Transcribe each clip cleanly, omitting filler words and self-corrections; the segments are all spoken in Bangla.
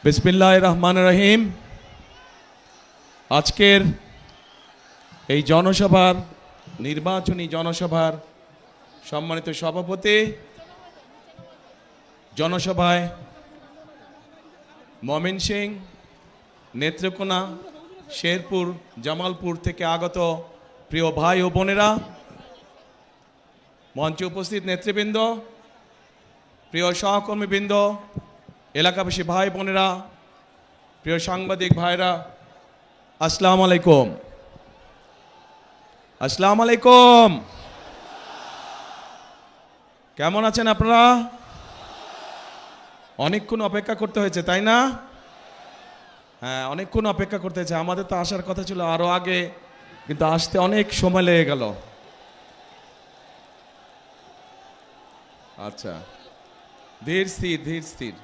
বিসমিল্লাহির রহমানির রহিম। আজকের এই জনসভার নির্বাচনী জনসভার সম্মানিত সভাপতি, জনসভায় ময়মনসিংহ, নেত্রকোনা, শেরপুর, জামালপুর থেকে আগত প্রিয় ভাই ও বোনেরা, মঞ্চে উপস্থিত নেতৃবৃন্দ, প্রিয় সহকর্মীবৃন্দ, এলাকাবাসী ভাই বোনেরা, প্রিয় সাংবাদিক ভাইরা, আসসালামু আলাইকুম। আসসালামু আলাইকুম। কেমন আছেন আপনারা? অনেকক্ষণ অপেক্ষা করতে হয়েছে, তাই না? হ্যাঁ, অনেকক্ষণ অপেক্ষা করতে হয়েছে। আমাদের তো আসার কথা ছিল আরো আগে, কিন্তু আসতে অনেক সময় লেগে গেল। আচ্ছা, ধীর স্থির।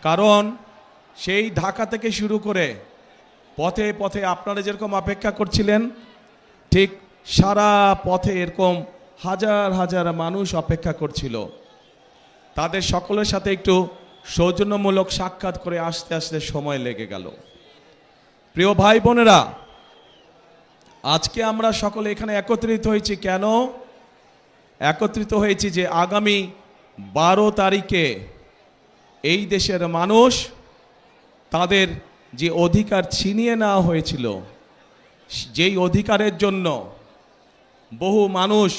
কারণ সেই ঢাকা থেকে শুরু করে পথে পথে আপনারা যেরকম অপেক্ষা করছিলেন, ঠিক সারা পথে এরকম হাজার হাজার মানুষ অপেক্ষা করছিল। তাদের সকলের সাথে একটু সৌজন্যমূলক সাক্ষাৎ করে আসতে আসতে সময় লেগে গেল। প্রিয় ভাই বোনেরা, আজকে আমরা সকলে এখানে একত্রিত হয়েছি কেন? একত্রিত হয়েছি যে আগামী 12 তারিখে এই দেশের মানুষ তাদের যে অধিকার ছিনিয়ে নেওয়া হয়েছিল, যেই অধিকারের জন্য বহু মানুষ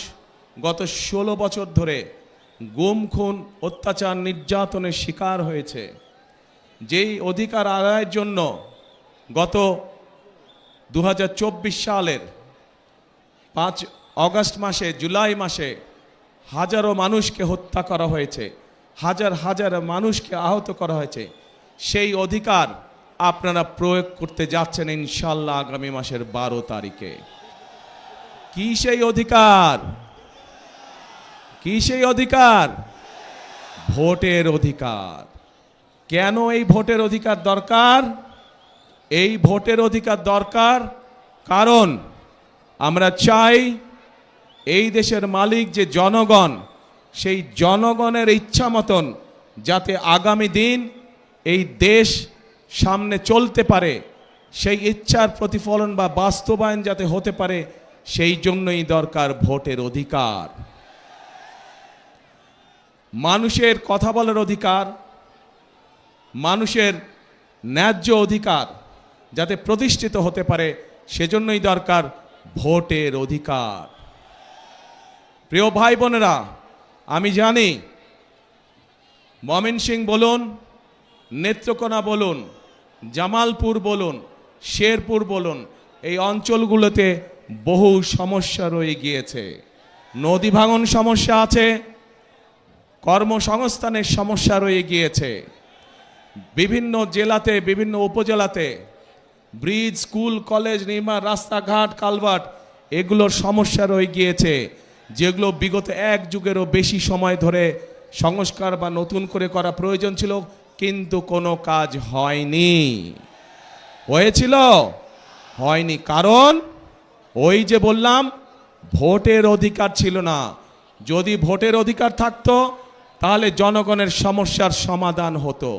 গত 16 বছর ধরে গুম, খুন, অত্যাচার, নির্যাতনের শিকার হয়েছে, যেই অধিকার আদায়ের জন্য গত 2024 সালের 5 অগস্ট মাসে, জুলাই মাসে হাজারো মানুষকে হত্যা করা হয়েছে, হাজার হাজার মানুষকে আহত করা হয়েছে, সেই অধিকার আপনারা প্রয়োগ করতে যাচ্ছেন ইনশাল্লাহ আগামী মাসের 12 তারিখে। কি সেই অধিকার? কি সেই অধিকার? ভোটের অধিকার। কেন এই ভোটের অধিকার দরকার? এই ভোটের অধিকার দরকার কারণ আমরা চাই এই দেশের মালিক যে জনগণ, সেই জনগণের ইচ্ছা মতন যাতে আগামী দিন এই দেশ সামনে চলতে পারে, সেই ইচ্ছার প্রতিফলন বা বাস্তবায়ন যাতে হতে পারে, সেই জন্যই দরকার ভোটের অধিকার। মানুষের কথা বলার অধিকার, মানুষের ন্যায্য অধিকার যাতে প্রতিষ্ঠিত হতে পারে, সেজন্যই দরকার ভোটের অধিকার। প্রিয় ভাই বোনেরা, আমি জানি ময়মনসিংহ বলুন, নেত্রকোনা বলুন, জামালপুর বলুন, শেরপুর বলুন, এই অঞ্চলগুলোতে বহু সমস্যা রয়ে গিয়েছে। নদী ভাঙন সমস্যা আছে, কর্মসংস্থানের সমস্যা রয়ে গিয়েছে, বিভিন্ন জেলাতে, বিভিন্ন উপজেলাতে ব্রিজ, স্কুল, কলেজ নির্মাণ, রাস্তাঘাট, কালভার্ট, এগুলোর সমস্যা রয়ে গিয়েছে, যেগুলো বিগত 1 যুগেরও বেশি সময় ধরে সংস্কার বা নতুন করে করা প্রয়োজন ছিল, কিন্তু কোনো কাজ হয়নি। হয়েছিল? হয়নি। কারণ ওই যে বললাম, ভোটের অধিকার ছিল না। যদি ভোটের অধিকার থাকতো তাহলে জনগণের সমস্যার সমাধান হতো।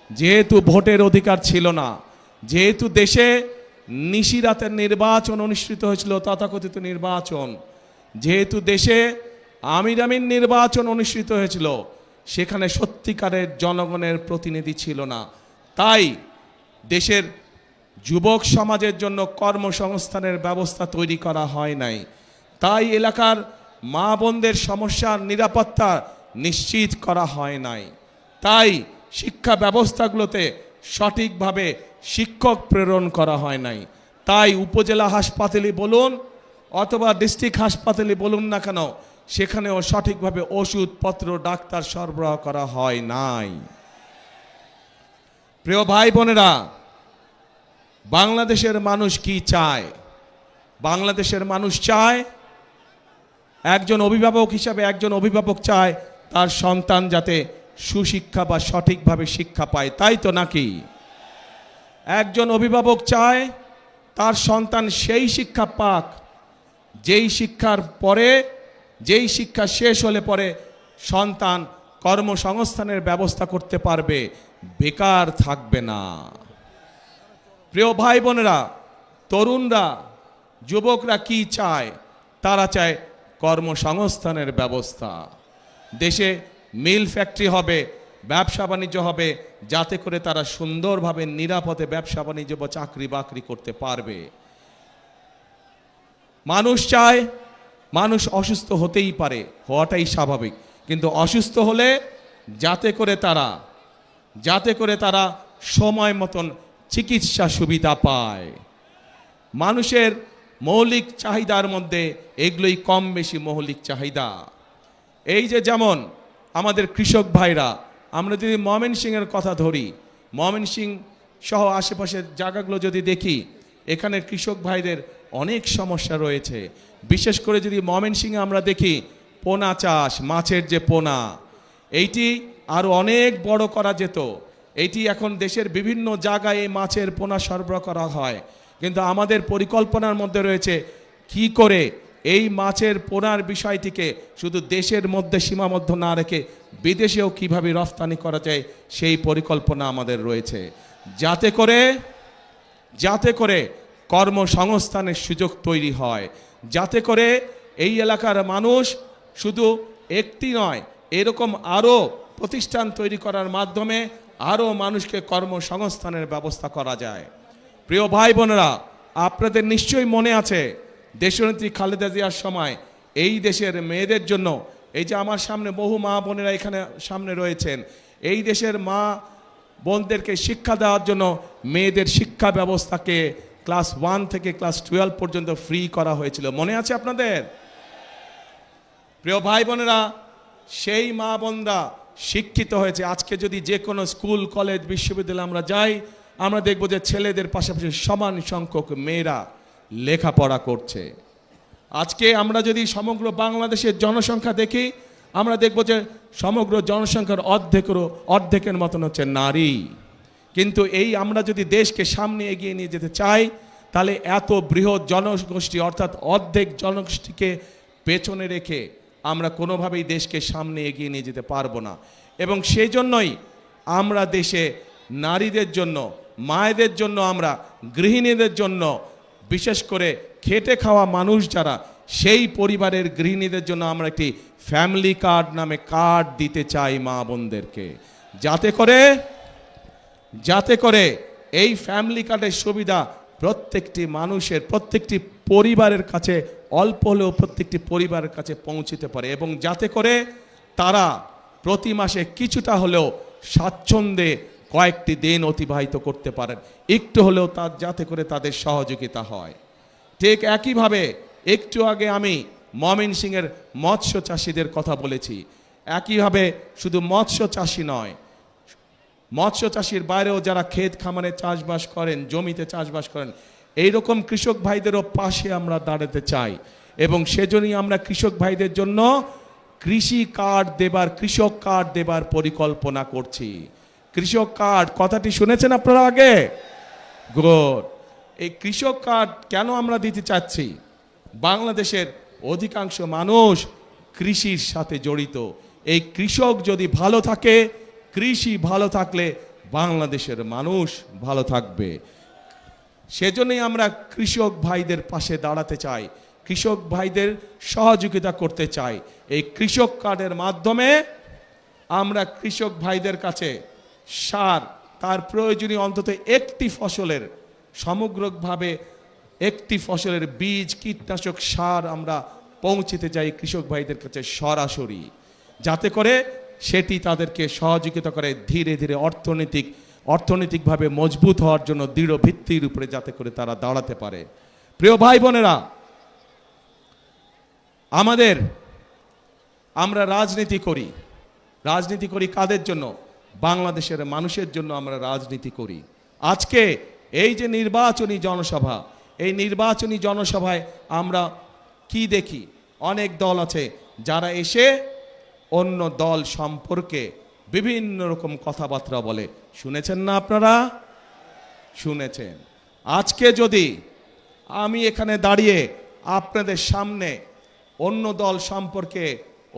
যেহেতু ভোটের অধিকার ছিল না, যেহেতু দেশে নিশিরাতের নির্বাচন অনুষ্ঠিত হয়েছিল, তথাকথিত নির্বাচন, যেহেতু দেশে আমির নির্বাচন অনুষ্ঠিত হয়েছিল, সেখানে সত্যিকারের জনগণের প্রতিনিধি ছিল না। তাই দেশের যুবক সমাজের জন্য কর্মসংস্থানের ব্যবস্থা তৈরি করা হয় নাই। তাই এলাকার মা বোনদের সমস্যার নিরাপত্তা নিশ্চিত করা হয় নাই। তাই শিক্ষা ব্যবস্থাগুলোতে সঠিকভাবে শিক্ষক প্রেরণ করা হয় নাই। তাই উপজেলা হাসপাতালে বলুন অথবা ডিস্ট্রিক্ট হাসপাতালে বলুন না কেন, সেখানেও সঠিকভাবে ওষুধপত্র, ডাক্তার সরবরাহ করা হয় নাই। প্রিয় ভাই বোনেরা, বাংলাদেশের মানুষ কি চায়? বাংলাদেশের মানুষ চায়, একজন অভিভাবক হিসাবে একজন অভিভাবক চায় তার সন্তান যাতে সুশিক্ষা বা সঠিকভাবে শিক্ষা পায়, তাই তো নাকি? একজন অভিভাবক চায় তার সন্তান সেই শিক্ষা পাক যেই শিক্ষার পরে, যেই শিক্ষা শেষ হলে পরে সন্তান কর্মসংস্থানের ব্যবস্থা করতে পারবে, বেকার থাকবে না। প্রিয় ভাই বোনেরা, তরুণরা, যুবকরা কি চায়? তারা চায় কর্মসংস্থানের ব্যবস্থা। দেশে মিল ফ্যাক্টরি হবে, ব্যবসা বাণিজ্য হবে, যাতে করে তারা সুন্দরভাবে নিরাপদে ব্যবসা বাণিজ্য বা চাকরি বাকরি করতে পারবে। মানুষ চায়, মানুষ অসুস্থ হতেই পারে, হওয়াটাই স্বাভাবিক, কিন্তু অসুস্থ হলে যাতে করে তারা সময় মতন চিকিৎসা সুবিধা পায়। মানুষের মৌলিক চাহিদার মধ্যে এগুলোই কম বেশি মৌলিক চাহিদা। এই যে যেমন আমাদের কৃষক ভাইরা, আমরা যদি ময়মনসিংহের কথা ধরি, ময়মনসিংহ সহ আশেপাশের জায়গাগুলো যদি দেখি, এখানে কৃষক ভাইদের অনেক সমস্যা রয়েছে। বিশেষ করে যদি ময়মনসিংহে আমরা দেখি পোনা চাষ, মাছের যে পোনা, এইটি আরও অনেক বড় করা যেত। এইটি এখন দেশের বিভিন্ন জায়গায় এই মাছের পোনা সরবরাহ করা হয়, কিন্তু আমাদের পরিকল্পনার মধ্যে রয়েছে কি করে এই মাছের পোনার বিষয়টিকে শুধু দেশের মধ্যে সীমাবদ্ধ না রেখে বিদেশেও কিভাবে রফতানি করা যায়, সেই পরিকল্পনা আমাদের রয়েছে, যাতে করে কর্মসংস্থানের সুযোগ তৈরি হয়, যাতে করে এই এলাকার মানুষ শুধু একটি নয়, এরকম আরও প্রতিষ্ঠান তৈরি করার মাধ্যমে আরও মানুষকে কর্মসংস্থানের ব্যবস্থা করা যায়। প্রিয় ভাই বোনেরা, আপনাদের নিশ্চয়ই মনে আছে দেশনেত্রী খালেদা জিয়ার সময় এই দেশের মেয়েদের জন্য, এই যে আমার সামনে বহু মা বোনেরা এখানে সামনে রয়েছেন, এই দেশের মা বোনদেরকে শিক্ষা দেওয়ার জন্য মেয়েদের শিক্ষা ব্যবস্থাকে ক্লাস 1 থেকে ক্লাস 12 পর্যন্ত ফ্রি করা হয়েছিল। মনে আছে আপনাদের? প্রিয় ভাই বোনেরা, সেই মা বোনরা শিক্ষিত হয়েছে। আজকে যদি যে কোনো স্কুল, কলেজ, বিশ্ববিদ্যালয়ে আমরা যাই, আমরা দেখব যে ছেলেদের পাশাপাশি সমান সংখ্যক মেয়েরা লেখাপড়া করছে। আজকে আমরা যদি সমগ্র বাংলাদেশের জনসংখ্যা দেখি, আমরা দেখব যে সমগ্র জনসংখ্যার অর্ধেকের মতন হচ্ছে নারী। কিন্তু এই আমরা যদি দেশকে সামনে এগিয়ে নিয়ে যেতে চাই, তাহলে এত বৃহৎ জনগোষ্ঠী অর্থাৎ অর্ধেক জনগোষ্ঠীকে পেছনে রেখে আমরা কোনোভাবেই দেশকে সামনে এগিয়ে নিয়ে যেতে পারবো না। এবং সেই জন্যই আমরা দেশে নারীদের জন্য, মায়েদের জন্য, আমরা গৃহিণীদের জন্য, বিশেষ করে খেটে খাওয়া মানুষ যারা, সেই পরিবারের গৃহিণীদের জন্য আমরা একটি ফ্যামিলি কার্ড নামে কার্ড দিতে চাই মা বোনদেরকে, যাতে করে এই ফ্যামিলি কার্ডের সুবিধা প্রত্যেকটি মানুষের, প্রত্যেকটি পরিবারের কাছে, অল্প হলেও প্রত্যেকটি পরিবারের কাছে পৌঁছতে পারে, এবং যাতে করে তারা প্রতি মাসে কিছুটা হলেও স্বাচ্ছন্দ্যে কয়েকটি দিন অতিবাহিত করতে পারেন, একটু হলেও যাতে করে তাদের সহযোগিতা হয়। ঠিক একইভাবে একটু আগে আমি ময়মনসিংহের মৎস্য চাষিদের কথা বলেছি। একইভাবে শুধু মৎস্য চাষি নয়, মৎস্য চাষির বাইরেও যারা ক্ষেত খামারে চাষবাস করেন, জমিতে চাষবাস করেন, এইরকম কৃষক ভাইদেরও পাশে আমরা দাঁড়াতে চাই। এবং সেজন্যই আমরা কৃষক ভাইদের জন্য কৃষক কার্ড দেবার পরিকল্পনা করছি। কৃষক কার্ড কথাটি শুনেছেন আপনারা আগে? গুড। এই কৃষক কার্ড কেন আমরা দিতে চাচ্ছি? বাংলাদেশের অধিকাংশ মানুষ কৃষির সাথে জড়িত। এই কৃষক যদি ভালো থাকে, কৃষি ভালো থাকলে বাংলাদেশের মানুষ ভালো থাকবে। সেজন্যই আমরা কৃষক ভাইদের পাশে দাঁড়াতে চাই, কৃষক ভাইদের সহযোগিতা করতে চাই। এই কৃষক কার্ডের মাধ্যমে আমরা কৃষক ভাইদের কাছে সার, তার প্রয়োজনীয় অন্তত একটি ফসলের, সমগ্রভাবে একটি ফসলের বীজ, কীটনাশক, সার আমরা পৌঁছতে চাই কৃষক ভাইদের কাছে সরাসরি, যাতে করে সেটি তাদেরকে সহযোগিতা করে ধীরে ধীরে অর্থনৈতিকভাবে মজবুত হওয়ার জন্য দৃঢ় ভিত্তির উপরে, যাতে করে তারা দাঁড়াতে পারে। প্রিয় ভাই বোনেরা, আমরা রাজনীতি করি কাদের জন্য? বাংলাদেশের মানুষের জন্য আমরা রাজনীতি করি। আজকে এই যে নির্বাচনী জনসভা, এই নির্বাচনী জনসভায় আমরা কি দেখি? অনেক দল আছে যারা এসে অন্য দল সম্পর্কে বিভিন্ন রকম কথাবার্তা বলে। শুনেছেন না আপনারা? শুনেছেন। আজকে যদি আমি এখানে দাঁড়িয়ে আপনাদের সামনে অন্য দল সম্পর্কে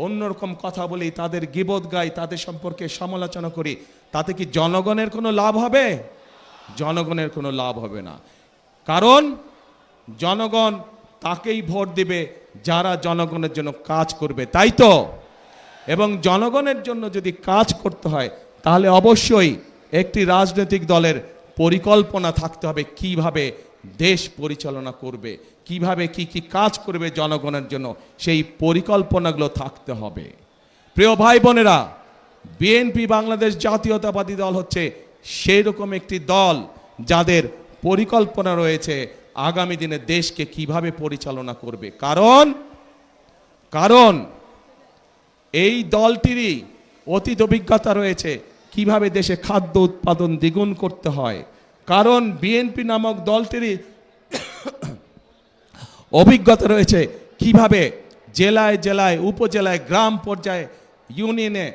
অন্যরকম কথা বলি, তাদের গীবত গাই, তাদের সম্পর্কে সমালোচনা করি, তাতে কি জনগণের কোনো লাভ হবে? জনগণের কোনো লাভ হবে না। কারণ জনগণ তাকেই ভোট দিবে যারা জনগণের জন্য কাজ করবে, তাই তো? এবং জনগণের জন্য যদি কাজ করতে হয় তাহলে অবশ্যই একটি রাজনৈতিক দলের পরিকল্পনা থাকতে হবে কিভাবে দেশ পরিচালনা করবে, কিভাবে কি কি কাজ করবে জনগণের জন্য, সেই পরিকল্পনাগুলো থাকতে হবে। প্রিয় ভাই বোনেরা, বিএনপি বাংলাদেশ জাতীয়তাবাদী দল হচ্ছে সেই রকম একটি দল যাদের পরিকল্পনা রয়েছে আগামী দিনে দেশকে কিভাবে পরিচালনা করবে। কারণ এই দলটিরই অতীত অভিজ্ঞতা রয়েছে কিভাবে দেশে খাদ্য উৎপাদন দ্বিগুণ করতে হয়। কারণ বিএনপি নামক দলটিরই অভিজ্ঞতা রয়েছে কিভাবে জেলায় জেলায়, উপজেলায়, গ্রাম পর্যায়ে, ইউনিয়নে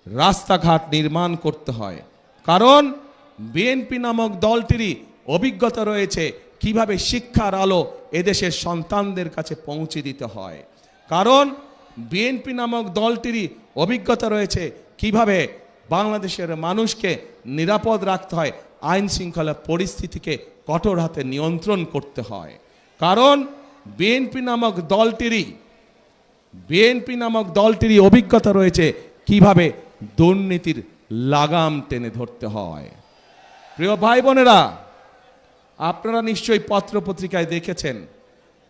রাস্তাঘাট নির্মাণ করতে হয়। কারণ বিএনপি নামক দলটিরই অভিজ্ঞতা রয়েছে কিভাবে শিক্ষার আলো এদেশের সন্তানদের কাছে পৌঁছে দিতে হয়। কারণ বিএনপি নামক দলটিরই অভিজ্ঞতা রয়েছে কিভাবে বাংলাদেশের মানুষকে নিরাপদ রাখতে হয়, আইন শৃঙ্খলা পরিস্থিতিকে কঠোর হাতে নিয়ন্ত্রণ করতে হয়। কারণ বিএনপি নামক দলটিরই অভিজ্ঞতা রয়েছে কিভাবে দুর্নীতির লাগাম টেনে ধরতে হয়। প্রিয় ভাই বোনেরা, আপনারা নিশ্চয়ই পত্রপত্রিকায় দেখেছেন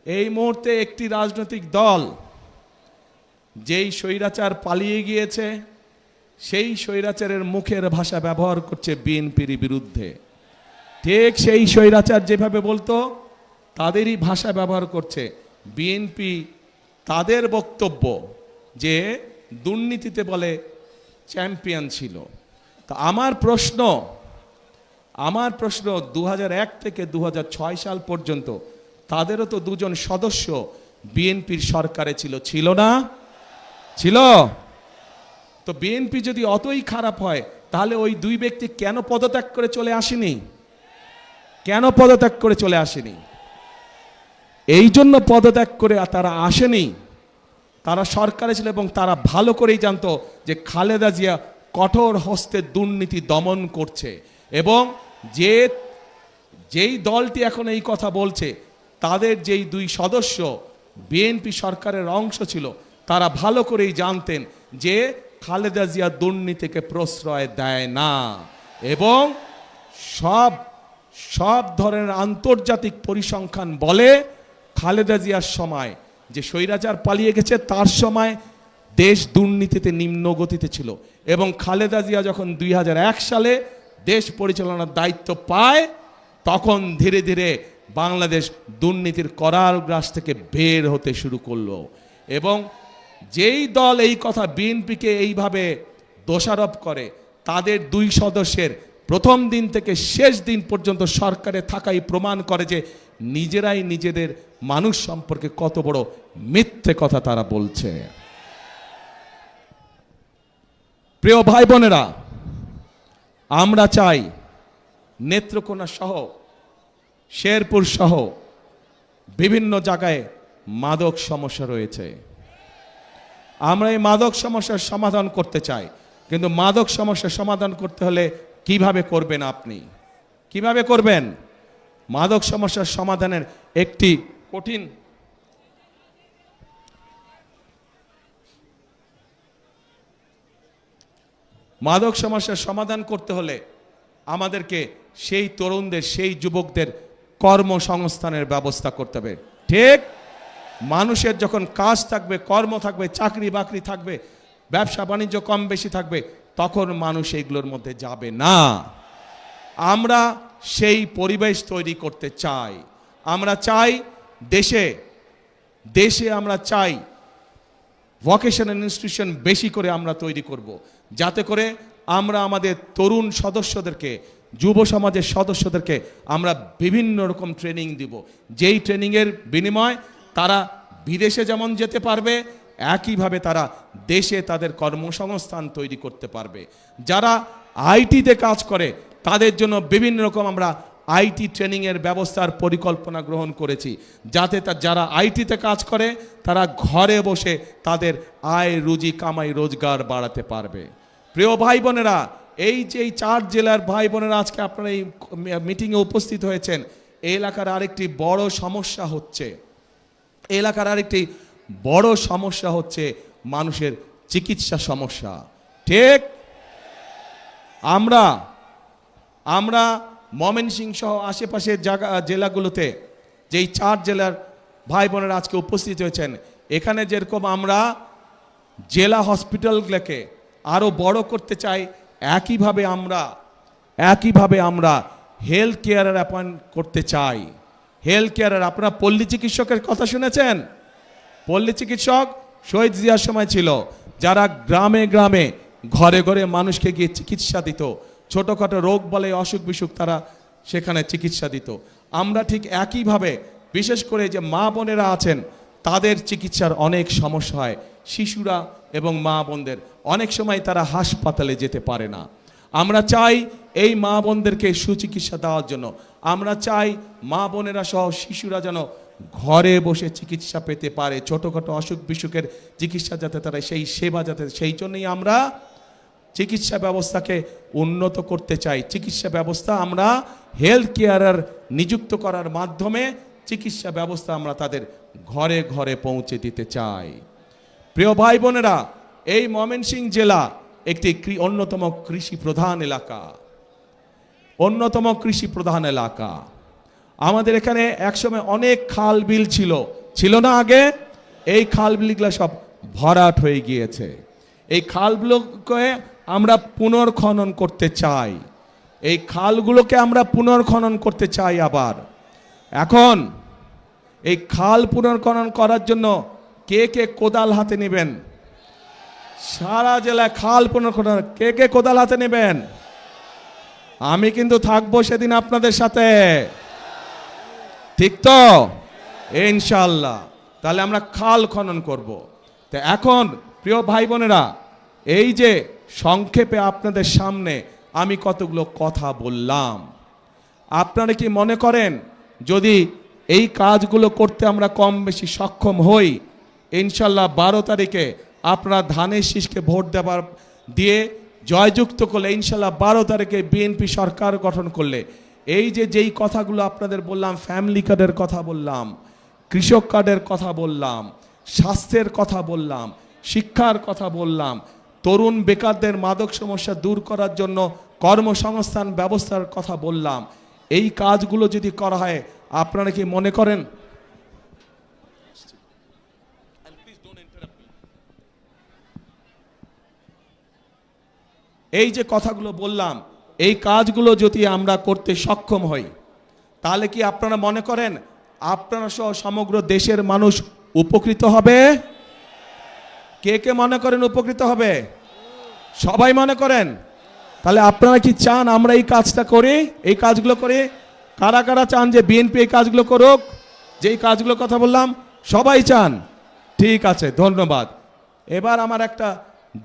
এই মুহূর্তে একটি রাজনৈতিক দল যেই স্বৈরাচার পালিয়ে গিয়েছে সেই স্বৈরাচারের মুখের ভাষা ব্যবহার করছে বিএনপির বিরুদ্ধে। ঠিক সেই স্বৈরাচার যেভাবে বলতো তাদেরই ভাষা ব্যবহার করছে বিএনপি। তাদের বক্তব্য যে দুর্নীতিতে বলে চ্যাম্পিয়ন ছিল। তো আমার প্রশ্ন 2001 থেকে 2006 সাল পর্যন্ত তাদেরও তো দুজন সদস্য বিএনপির সরকারে ছিল না? ছিল। তো বিএনপি যদি অতই খারাপ হয় তাহলে ওই দুই ব্যক্তি কেন পদত্যাগ করে চলে আসেনি? এই জন্য পদত্যাগ করে তারা আসেনি। তারা সরকারে ছিল এবং তারা ভালো করেই জানতো যে খালেদা জিয়া কঠোর হস্তে দুর্নীতি দমন করছে। এবং যেই দলটি এখন এই কথা বলছে তাদের যেই দুই সদস্য বিএনপি সরকারের অংশ ছিল তারা ভালো করেই জানতেন যে খালেদা জিয়া দুর্নীতিকে প্রশ্রয় দেয় না। এবং সব ধরনের আন্তর্জাতিক পরিসংখ্যান বলে খালেদা জিয়ার সময় যে স্বৈরাচার পালিয়ে গেছে তার সময় দেশ দুর্নীতিতে নিম্ন গতিতে ছিল। এবং খালেদা জিয়া যখন 2001 সালে দেশ পরিচালনার দায়িত্ব পায় তখন ধীরে ধীরে বাংলাদেশ দুর্নীতির করাল গ্রাস থেকে বের হতে শুরু করলো। এবং যেই দল এই কথা বিএনপিকে এইভাবে দোষারোপ করে তাদের দুই সদস্যের প্রথম দিন থেকে শেষ দিন পর্যন্ত সরকারে থাকাই প্রমাণ করে যে নিজেরাই নিজেদের মানুষ সম্পর্কে কত বড় মিথ্যে কথা তারা বলছে। প্রিয় ভাই বোনেরা, আমরা চাই নেত্রকোনা সহ শেরপুর সহ বিভিন্ন জায়গায় মাদক সমস্যা রয়েছে। আমরা এই মাদক সমস্যার সমাধান করতে চাই, কিন্তু মাদক সমস্যার সমাধান করতে হলে কিভাবে করবেন? আপনি কিভাবে করবেন? মাদক সমস্যার সমাধানের একটি কঠিন মাদক সমস্যার সমাধান করতে হলে আমাদেরকে সেই তরুণদের, সেই যুবকদের কর্মসংস্থানের ব্যবস্থা করতে হবে। ঠিক মানুষের যখন কাজ থাকবে, কর্ম থাকবে, চাকরি বাকরি থাকবে, ব্যবসা বাণিজ্য কম বেশি থাকবে, তখন মানুষ এইগুলোর মধ্যে যাবে না। আমরা সেই পরিবেশ তৈরি করতে চাই। আমরা চাই দেশে আমরা চাই ভোকেশনাল ইনস্টিটিউশন বেশি করে আমরা তৈরি করব, যাতে করে আমরা আমাদের তরুণ সদস্যদেরকে, যুব সমাজের সদস্যদেরকে আমরা বিভিন্ন রকম ট্রেনিং দিব, যেই ট্রেনিংয়ের বিনিময় তারা বিদেশে যেমন যেতে পারবে একইভাবে তারা দেশে তাদের কর্মসংস্থান তৈরি করতে পারবে। যারা আইটিতে কাজ করে তাদের জন্য বিভিন্ন রকম আমরা আইটি ট্রেনিংয়ের ব্যবস্থার পরিকল্পনা গ্রহণ করেছি, যাতে যারা আইটিতে কাজ করে তারা ঘরে বসে তাদের আয় রুজি কামাই রোজগার বাড়াতে পারবে। প্রিয় ভাই বোনেরা, এই যে এই 4 জেলার ভাই বোনেরা আজকে আপনারা এই মিটিংয়ে উপস্থিত হয়েছেন, এই এলাকার আরেকটি বড় সমস্যা হচ্ছে, এই এলাকার আরেকটি বড় সমস্যা হচ্ছে মানুষের চিকিৎসা সমস্যা। ঠিক, আমরা ময়মনসিংহ সহ আশেপাশের জেলাগুলোতে যেই 4 জেলার ভাই বোনেরা আজকে উপস্থিত হয়েছেন, এখানে যেরকম আমরা জেলা হসপিটালগুলোকে আরো বড় করতে চাই, একইভাবে আমরা হেলথ কেয়ারের অ্যাপয়েন্ট করতে চাই। হেলথ কেয়ারের, আপনারা পল্লী চিকিৎসকের কথা শুনেছেন? পল্লী চিকিৎসক শহীদ জিয়ার সময় ছিল, যারা গ্রামে গ্রামে ঘরে ঘরে মানুষকে গিয়ে চিকিৎসা দিত, ছোটোখাটো রোগ বলে অসুখ বিসুখ তারা সেখানে চিকিৎসা দিত। আমরা ঠিক একইভাবে বিশেষ করে যে মা বোনেরা আছেন তাদের চিকিৎসার অনেক সমস্যা হয়, শিশুরা এবং মা বোনদের অনেক সময় তারা হাসপাতালে যেতে পারে না। আমরা চাই এই মা বোনদেরকে সুচিকিৎসা দেওয়ার জন্য, আমরা চাই মা বোনেরা সহ শিশুরা যেন ঘরে বসে চিকিৎসা পেতে পারে, ছোটোখাটো অসুখ বিসুখের চিকিৎসা যাতে তারা সেই সেবা যাতে, সেই জন্যই আমরা চিকিৎসা ব্যবস্থাকে উন্নত করতে চাই। চিকিৎসা ব্যবস্থা আমরা হেলথ কেয়ারার নিযুক্ত করার মাধ্যমে চিকিৎসা ব্যবস্থা আমরা তাদের ঘরে ঘরে পৌঁছে দিতে চাই। প্রিয় ভাই বোনেরা, এই ময়মনসিংহ জেলা একটি অন্যতম কৃষি প্রধান এলাকা। আমাদের এখানে একসময় অনেক খাল বিল ছিল না আগে? এই খাল বিলগুলো সব ভরাট হয়ে গিয়েছে। এই খালগুলোকে আমরা পুনর্খনন করতে চাই, এই খালগুলোকে আমরা পুনর্খনন করতে চাই। আবার এখন এই খাল পুনর্খনন করার জন্য কে কে কোদাল হাতে নেবেন? সারা জেলায় খাল পুনর্খনন কে কে কোদাল হাতে নেবেন? আমি কিন্তু থাকবো সেদিন আপনাদের সাথে, ঠিক তো? ইনশাআল্লাহ। তাহলে আমরা খাল খনন করব। তো এখন প্রিয় ভাই বোনেরা, এই যে সংক্ষেপে আপনাদের সামনে আমি কতগুলো কথা বললাম, আপনারা কি মনে করেন যদি এই কাজগুলো করতে আমরা কম বেশি সক্ষম হই, ইনশাল্লাহ 12 তারিখে আপনারা ধানের শীষকে ভোট দিয়ে জয়যুক্ত করলে, ইনশাল্লাহ 12 তারিখে বিএনপি সরকার গঠন করলে, এই যেই কথাগুলো আপনাদের বললাম, ফ্যামিলি কার্ডের কথা বললাম, কৃষক কার্ডের কথা বললাম, স্বাস্থ্যের কথা বললাম, শিক্ষার কথা বললাম, তরুণ বেকারদের মাদক সমস্যা দূর করার জন্য কর্মসংস্থান ব্যবস্থার কথা বললাম, এই কাজগুলো যদি করা হয়, আপনারা কি মনে করেন এই যে কথাগুলো বললাম, এই কাজগুলো যদি আমরা করতে সক্ষম হই, তাহলে কি আপনারা মনে করেন আপনারা সহ সমগ্র দেশের মানুষ উপকৃত হবে? কে কে মনে করেন উপকৃত হবে? সবাই মনে করেন? তাহলে আপনারা কি চান আমরা এই কাজটা করি, এই কাজগুলো করি? কারা কারা চান যে বিএনপি এই কাজগুলো করুক? যেই কাজগুলোর কথা বললাম সবাই চান? ঠিক আছে, ধন্যবাদ। এবার আমার একটা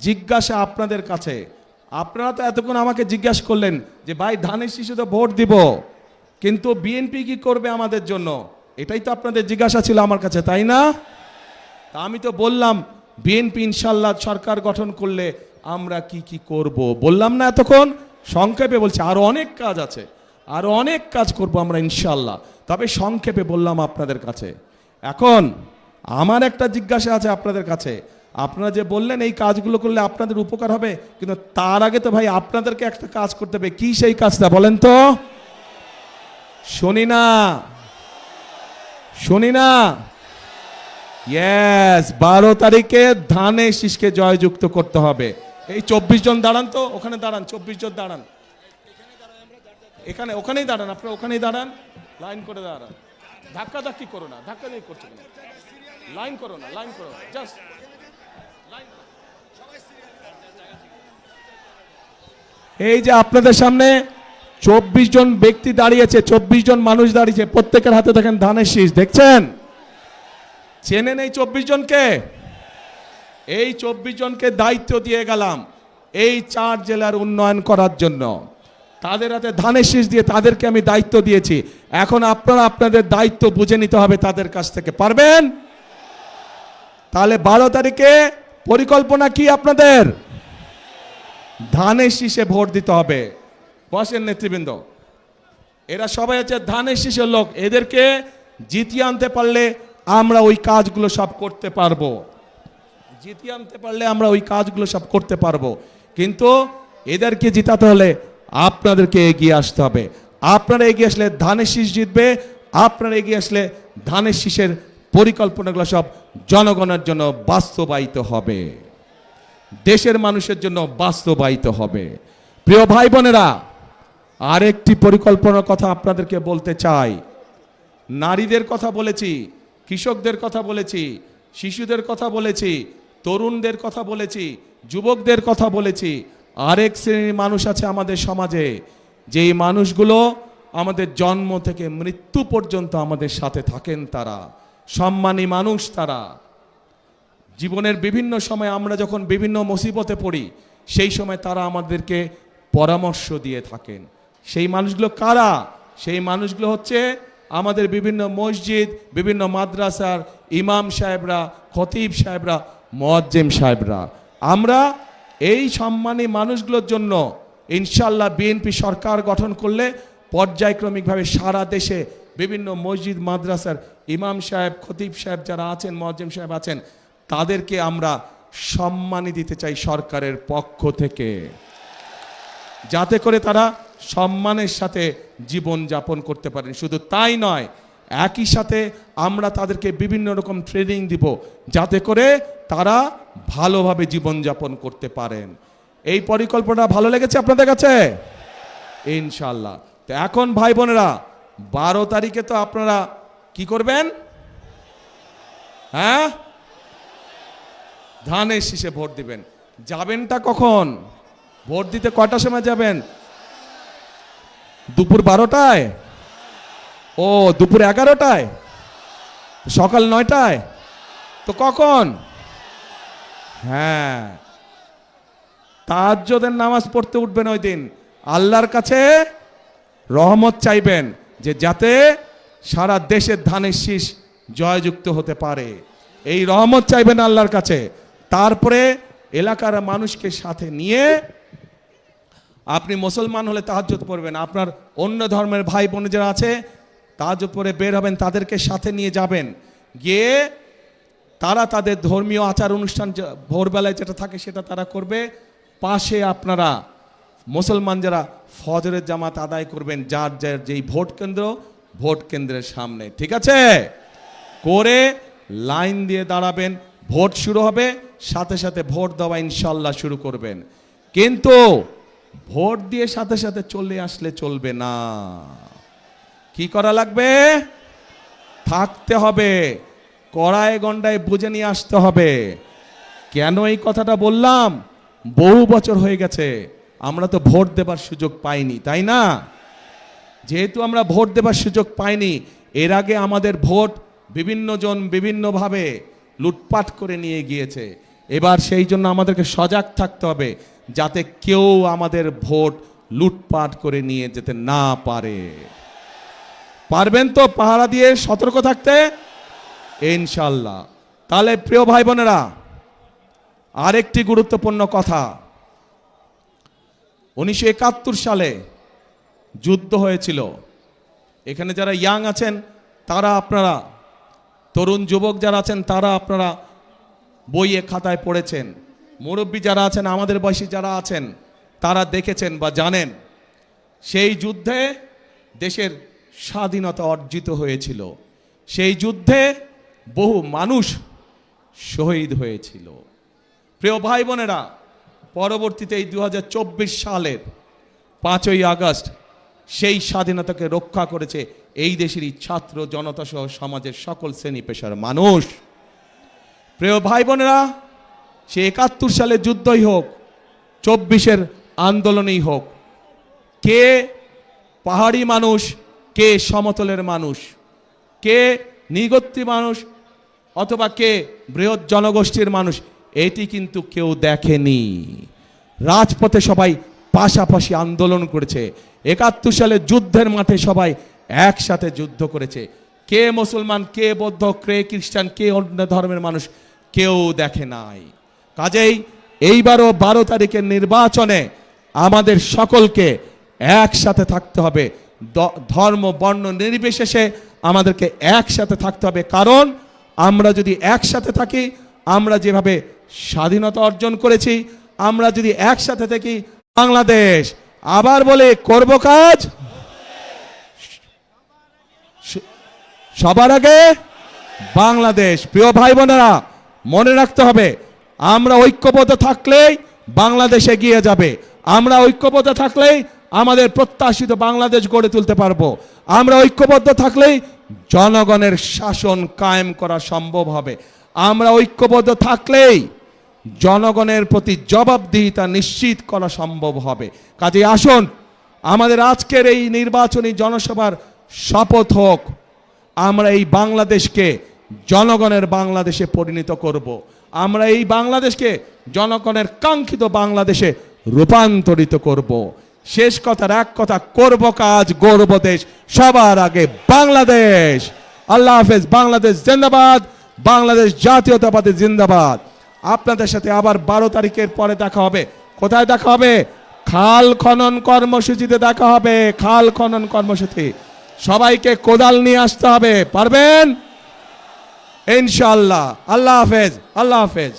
জিজ্ঞাসা আপনাদের কাছে। আপনারা তো এতক্ষণ আমাকে জিজ্ঞাসা করলেন যে ভাই ধানের শীষে তো ভোট দিব, কিন্তু বিএনপি কি করবে আমাদের জন্য, এটাই তো আপনাদের জিজ্ঞাসা ছিল আমার কাছে, তাই না? তা আমি তো বললাম বিএনপি ইনশাল্লাহ সরকার গঠন করলে আমরা কি কি করব বললাম না এতক্ষণ? সংক্ষেপে বলছি আরো অনেক কাজ আছে, আরো অনেক কাজ করব আমরা ইনশাল্লাহ, তবে সংক্ষেপে বললাম আপনাদের কাছে। এখন আমার একটা জিজ্ঞাসা আছে আপনাদের কাছে। আপনারা যে বললেন এই কাজগুলো করলে আপনাদের উপকার হবে, কিন্তু তার আগে তো ভাই আপনাদেরকে একটা কাজ করতে হবে। কি সেই কাজটা বলেন তো? শুনি না। ইয়েস, 12 তারিখে ধানের শীষকে জয়যুক্ত করতে হবে। এই 24 জন দাঁড়ান তো, ওখানে দাঁড়ান, 24 জন দাঁড়ান, ওখানেই দাঁড়ান, আপনারা ওখানেই দাঁড়ান, লাইন করে দাঁড়ান, ধাক্কা ধাক্কি করো না, ধাক্কা দিয়ে করছো না, লাইন করো না, জাস্ট এই যে আপনাদের সামনে 24 জন ব্যক্তি দাঁড়িয়েছে, 24 জন মানুষ দাঁড়িয়েছে, প্রত্যেকের হাতে দেখেন ধানের শীষ, দেখছেন? চেনেন এই 24 জনকে? এই 24 জনকে দায়িত্ব দিয়ে গেলাম এই 4 জেলার উন্নয়ন করার জন্য। তাদের হাতে ধানের শীষ দিয়ে তাদেরকে আমি দায়িত্ব দিয়েছি। এখন আপনারা আপনাদের দায়িত্ব বুঝে নিতে হবে তাদের কাছ থেকে, পারবেন? তাহলে 12 তারিখে পরিকল্পনা কি আপনাদের? ধানের শীষে ভোট দিতে হবে। বসেন নেতৃবৃন্দ, এরা সবাই হচ্ছে ধানের শীষের লোক। এদেরকে জিতিয়ে আনতে পারলে আমরা ওই কাজগুলো সব করতে পারবো, জিতিয়ে আনতে পারলে আমরা ওই কাজগুলো সব করতে পারবো। কিন্তু এদেরকে জিতাতে হলে আপনাদেরকে এগিয়ে আসতে হবে। আপনারা এগিয়ে আসলে ধানের শীষ জিতবে। আপনারা এগিয়ে আসলে ধানের শীষের পরিকল্পনাগুলো সব জনগণের জন্য বাস্তবায়িত হবে, দেশের মানুষের জন্য বাস্তবায়িত হবে। প্রিয় ভাই বোনেরা, আরেকটি পরিকল্পনার কথা আপনাদেরকে বলতে চাই। নারীদের কথা বলেছি, কৃষকদের কথা বলেছি, শিশুদের কথা বলেছি, তরুণদের কথা বলেছি, যুবকদের কথা বলেছি। আরেক শ্রেণীর মানুষ আছে আমাদের সমাজে, যেই মানুষগুলো আমাদের জন্ম থেকে মৃত্যু পর্যন্ত আমাদের সাথে থাকেন। তারা সম্মানী মানুষ। তারা জীবনের বিভিন্ন সময় আমরা যখন বিভিন্ন মুসিবতে পড়ি, সেই সময় তারা আমাদেরকে পরামর্শ দিয়ে থাকেন। সেই মানুষগুলো কারা? সেই মানুষগুলো হচ্ছে আমাদের বিভিন্ন মসজিদ, বিভিন্ন মাদ্রাসার ইমাম সাহেবরা, খতিব সাহেবরা, মুয়াজ্জিম সাহেবরা। আমরা এই সম্মানী মানুষগুলোর জন্য ইনশাল্লাহ বিএনপি সরকার গঠন করলে পর্যায়ক্রমিকভাবে সারা দেশে বিভিন্ন মসজিদ মাদ্রাসার ইমাম সাহেব, খতিব সাহেব যারা আছেন, মুয়াজ্জিম সাহেব আছেন, তাদেরকে আমরা সম্মানী দিতে চাই সরকারের পক্ষ থেকে, যাতে করে তারা সম্মানের সাথে জীবন যাপন করতে পারেন। শুধু তাই নয়, একই সাথে আমরা তাদেরকে বিভিন্ন রকম ট্রেনিং দিব, যাতে করে তারা ভালোভাবে জীবন যাপন করতে পারেন। এই পরিকল্পনা ভালো লেগেছে আপনাদের কাছে? ইনশাল্লাহ। তো এখন ভাই বোনেরা, 12 তারিখে তো আপনারা কি করবেন? হ্যাঁ, ধানের শীষে ভোট দিবেন। যাবেনটা কখন? ভোট দিতে কয়টার সময় যাবেন? দুপুর 12টায়? ও, দুপুর 11টায়? সকাল 9টায়? তো কখন? হ্যাঁ, তাহাজ্জুদের নামাজ পড়তে উঠবেন ওই দিন। আল্লাহর কাছে রহমত চাইবেন যে যাতে সারা দেশের ধানের শীষ জয়যুক্ত হতে পারে। এই রহমত চাইবেন আল্লাহর কাছে। তারপরে এলাকার মানুষকে সাথে নিয়ে আপনি মুসলমান হলে তাহাজ্জুদ পড়বেন, আপনার অন্য ধর্মের ভাই বোন যারা আছে তাহাজ্জুদ পড়ে বের হবেন, তাদেরকে সাথে নিয়ে যাবেন। গিয়ে তারা তাদের ধর্মীয় আচার অনুষ্ঠান ভোরবেলায় যেটা থাকে সেটা তারা করবে। পাশে আপনারা মুসলমান যারা ফজরের জামাত আদায় করবেন, যার যার যেই ভোট কেন্দ্র, ভোট কেন্দ্রের সামনে, ঠিক আছে? করে লাইন দিয়ে দাঁড়াবেন। ভোট শুরু হবে, সাথে সাথে ভোট দেওয়া ইনশাল্লাহ শুরু করবেন। কিন্তু ভোট দিয়ে সাথে সাথে চলে আসলে চলবে না। কি করা লাগবে? থাকতে হবে, কড়ায় গন্ডায় বুঝে নিয়ে আসতে হবে। কেন এই কথাটা বললাম? বহু বছর হয়ে গেছে আমরা তো ভোট দেবার সুযোগ পাইনি, তাই না? যেহেতু আমরা ভোট দেবার সুযোগ পাইনি, এর আগে আমাদের ভোট বিভিন্ন জন বিভিন্নভাবে লুটপাট করে নিয়ে গিয়েছে। এবার সেই জন্য আমাদেরকে সজাগ থাকতে হবে, যাতে কেউ আমাদের ভোট লুটপাট করে নিয়ে যেতে না পারে। পারবেন তো পাহারা দিয়ে সতর্ক থাকতে? ইনশাল্লাহ। তাহলে প্রিয় ভাই বোনেরা, আরেকটি গুরুত্বপূর্ণ কথা, 1971 সালে যুদ্ধ হয়েছিল। এখানে যারা ইয়াং আছেন তারা, আপনারা তরুণ যুবক যারা আছেন তারা আপনারা বইয়ে খাতায় পড়েছেন। মুরব্বী যারা আছেন, আমাদের বয়সী যারা আছেন, তারা দেখেছেন বা জানেন সেই যুদ্ধে দেশের স্বাধীনতা অর্জিত হয়েছিল। সেই যুদ্ধে বহু মানুষ শহীদ হয়েছিল। প্রিয় ভাই বোনেরা, পরবর্তীতে এই 2024 সালের 5ই আগস্ট সেই স্বাধীনতাকে রক্ষা করেছে এই দেশেরই ছাত্র জনতা সহ সমাজের সকল শ্রেণী পেশার মানুষ। প্রিয় ভাই বোনেরা, সে 71 সালের যুদ্ধই হোক, 24-এর আন্দোলনই হোক, কে পাহাড়ি মানুষ, কে সমতলের মানুষ, কে নৃগোত্রী মানুষ, অথবা কে বৃহৎ জনগোষ্ঠীর মানুষ, এটি কিন্তু কেউ দেখেনি। রাজপথে সবাই পাশাপাশি আন্দোলন করেছে। 71 সালের যুদ্ধের মাঠে সবাই একসাথে যুদ্ধ করেছে। কে মুসলমান, কে বৌদ্ধ, কে খ্রিস্টান, কে অন্য ধর্মের মানুষ, কেউ দেখে নাই। কাজেই এইবারও 12 তারিখের নির্বাচনে আমাদের সকলকে একসাথে থাকতে হবে, ধর্ম বর্ণ নির্বিশেষে আমাদেরকে একসাথে থাকতে হবে। কারণ আমরা যদি একসাথে থাকি, আমরা যেভাবে স্বাধীনতা অর্জন করেছি, আমরা যদি একসাথে থাকি, বাংলাদেশ, আবার বলে করব কাজ সবার আগে বাংলাদেশ। প্রিয় ভাই বোনেরা, মনে রাখতে হবে, আমরা ঐক্যবদ্ধ থাকলেই বাংলাদেশ এগিয়ে যাবে। আমরা ঐক্যবদ্ধ থাকলেই আমাদের প্রত্যাশিত বাংলাদেশ গড়ে তুলতে পারবো। আমরা ঐক্যবদ্ধ থাকলেই জনগণের শাসন কায়েম করা সম্ভব হবে। আমরা ঐক্যবদ্ধ থাকলেই জনগণের প্রতি জবাবদিহিতা নিশ্চিত করা সম্ভব হবে। কাজে আসুন, আমাদের আজকের এই নির্বাচনী জনসভার শপথ হোক, আমরা এই বাংলাদেশকে জনগণের বাংলাদেশে পরিণত করব। আমরা এই বাংলাদেশকে জনগণের কাঙ্ক্ষিত বাংলাদেশে রূপান্তরিত করব। শেষ কথার এক কথা, করব কাজ, গর্ব দেশ, সবার আগে বাংলাদেশ। আল্লাহ হাফেজ। বাংলাদেশ জিন্দাবাদ, বাংলাদেশ জাতীয়তাবাদী জিন্দাবাদ। আপনাদের সাথে আবার 12 তারিখের পরে দেখা হবে। কোথায় দেখা হবে? খাল খনন কর্মসূচিতে দেখা হবে। খাল খনন কর্মসূচি, সবাইকে কোদাল নিয়ে আসতে হবে। পারবেন ইনশাআল্লাহ। আল্লাহ হাফেজ, আল্লাহ হাফেজ।